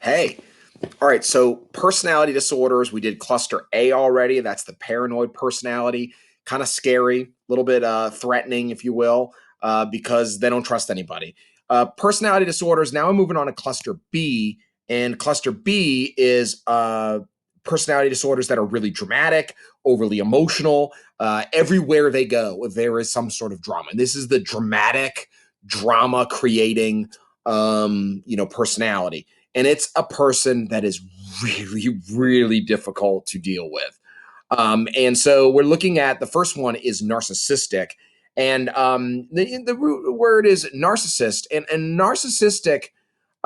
Hey, all right. So personality disorders, we did cluster A already. That's the paranoid personality. Kind of scary, a little bit threatening, if you will, because they don't trust anybody. Personality disorders. Now I'm moving on to cluster B, and cluster B is personality disorders that are really dramatic, overly emotional. Everywhere they go, there is some sort of drama, and this is the dramatic, drama creating, personality, and it's a person that is really, really difficult to deal with. And so we're looking at the first one is narcissistic, and the root word is narcissist, and narcissistic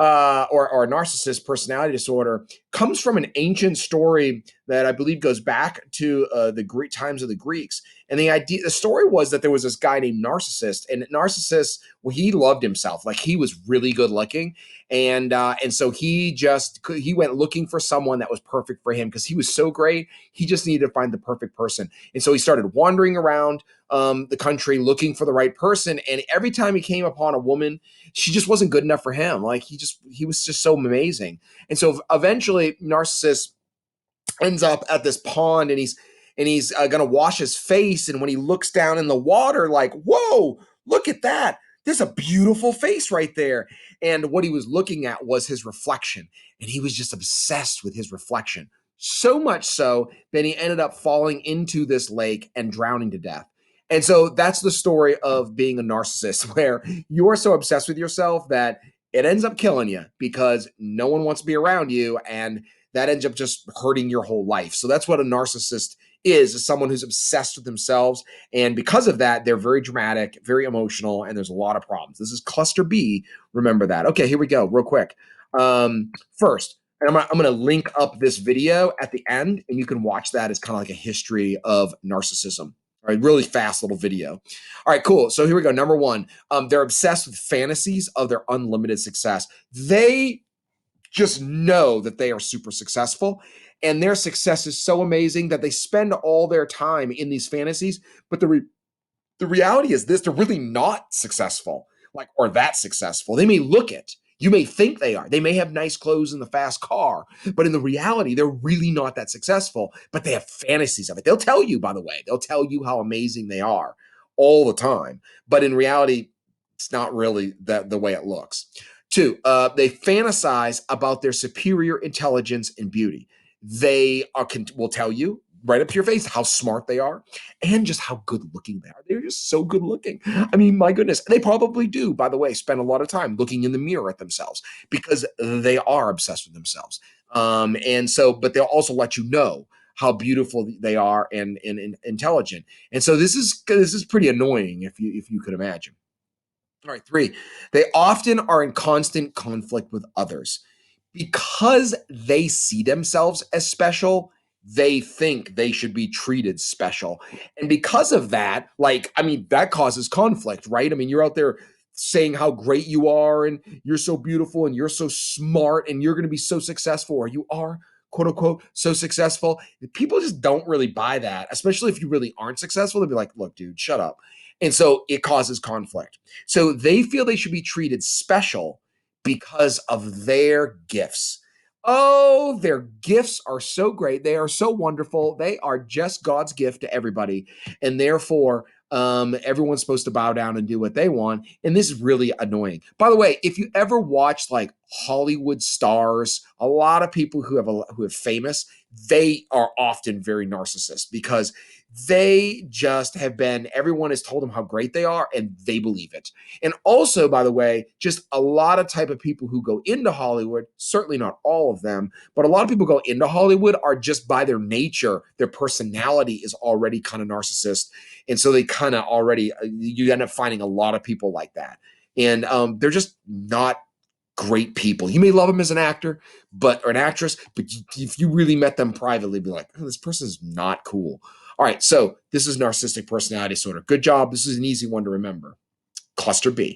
or narcissist personality disorder comes from an ancient story that I believe goes back to the Greek times of the Greeks. And the story was that there was this guy named Narcissist, and Narcissus, well, he loved himself, like he was really good looking, and so he went looking for someone that was perfect for him because he was so great. He just needed to find the perfect person, and so he started wandering around the country looking for the right person. And every time he came upon a woman, she just wasn't good enough for him. Like he was just so amazing. And so eventually Narcissus ends up at this pond, and he's gonna wash his face, and when he looks down in the water, like, whoa, look at that, there's a beautiful face right there. And what he was looking at was his reflection, and he was just obsessed with his reflection, so much so that he ended up falling into this lake and drowning to death. And so that's the story of being a narcissist, where you are so obsessed with yourself that it ends up killing you because no one wants to be around you, and that ends up just hurting your whole life. So that's what a narcissist is someone who's obsessed with themselves. And because of that, they're very dramatic, very emotional, and there's a lot of problems. This is cluster B. Remember that. Okay, here we go, real quick. First, and I'm gonna link up this video at the end, and you can watch that as kind of like a history of narcissism. All right, really fast little video. All right, cool. So here we go. Number one, they're obsessed with fantasies of their unlimited success. They just know that they are super successful, and their success is so amazing that they spend all their time in these fantasies. But the reality is this: they're really not successful, like, or that successful. They may look it. You may think they are. They may have nice clothes and the fast car, but in the reality, they're really not that successful. But they have fantasies of it. They'll tell you, by the way, they'll tell you how amazing they are all the time. But in reality, it's not really the way it looks. Two, they fantasize about their superior intelligence and beauty. Will tell you right up to your face how smart they are and just how good looking they are. They're just so good looking. I mean, my goodness. They probably do, by the way, spend a lot of time looking in the mirror at themselves because they are obsessed with themselves. But they'll also let you know how beautiful they are and intelligent. And so this is pretty annoying if you could imagine. All right, three, they often are in constant conflict with others. Because they see themselves as special, they think they should be treated special. And because of that, like, I mean, that causes conflict, right? I mean, you're out there saying how great you are, and you're so beautiful, and you're so smart, and you're going to be so successful, or you are, quote unquote, so successful. People just don't really buy that, especially if you really aren't successful. They'll be like, look, dude, shut up. And so it causes conflict. So they feel they should be treated special because of their gifts. Oh, their gifts are so great. They are so wonderful. They are just God's gift to everybody. And therefore, everyone's supposed to bow down and do what they want. And this is really annoying. By the way, if you ever watched like Hollywood stars, a lot of people who have famous, they are often very narcissist because they just have been, everyone has told them how great they are and they believe it. And also, by the way, just a lot of type of people who go into Hollywood, certainly not all of them, but a lot of people go into Hollywood are just by their nature, their personality is already kind of narcissist. And so they kind of already, you end up finding a lot of people like that. And they're just not great people. You may love them as an actor, or an actress, but if you really met them privately, be like, oh, this person is not cool. All right, so this is narcissistic personality disorder. Good job. This is an easy one to remember. Cluster B.